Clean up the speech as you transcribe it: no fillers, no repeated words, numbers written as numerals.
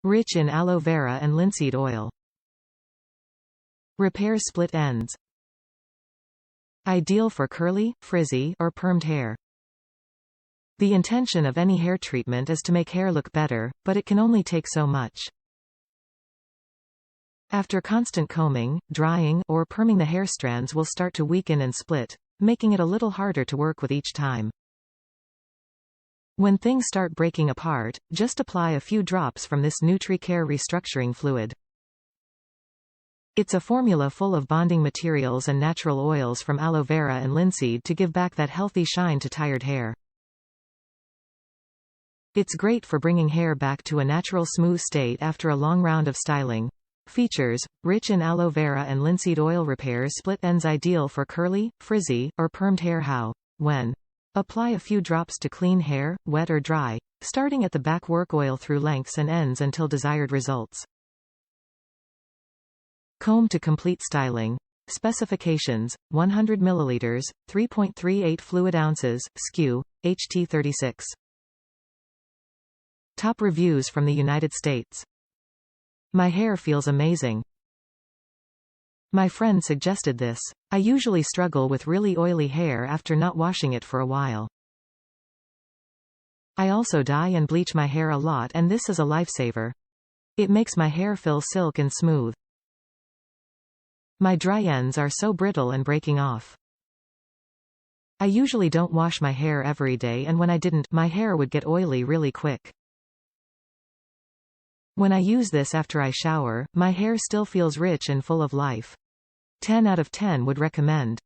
Rich in aloe vera and linseed oil. Repairs split ends. Ideal for curly, frizzy, or permed hair. The intention of any hair treatment is to make hair look better, but it can only take so much. After constant combing, drying, or perming, the hair strands will start to weaken and split, making it a little harder to work with each time. When things start breaking apart, just apply a few drops from this Nutri Care restructuring fluid. It's a formula full of bonding materials and natural oils from aloe vera and linseed to give back that healthy shine to tired hair. It's great for bringing hair back to a natural smooth state after a long round of styling. Features: rich in aloe vera and linseed oil. Repairs split ends, ideal for curly, frizzy, or permed hair. How? When? Apply a few drops to clean hair, wet or dry, starting at the back. Work oil through lengths and ends until desired results. Comb to complete styling. Specifications: 100 ml, 3.38 fluid ounces, SKU, HT36. Top reviews from the United States. My hair feels amazing. My friend suggested this. I usually struggle with really oily hair after not washing it for a while. I also dye and bleach my hair a lot, and this is a lifesaver. It makes my hair feel silk and smooth. My dry ends are so brittle and breaking off. I usually don't wash my hair every day, and when I didn't, my hair would get oily really quick. When I use this after I shower, my hair still feels rich and full of life. 10 out of 10 would recommend.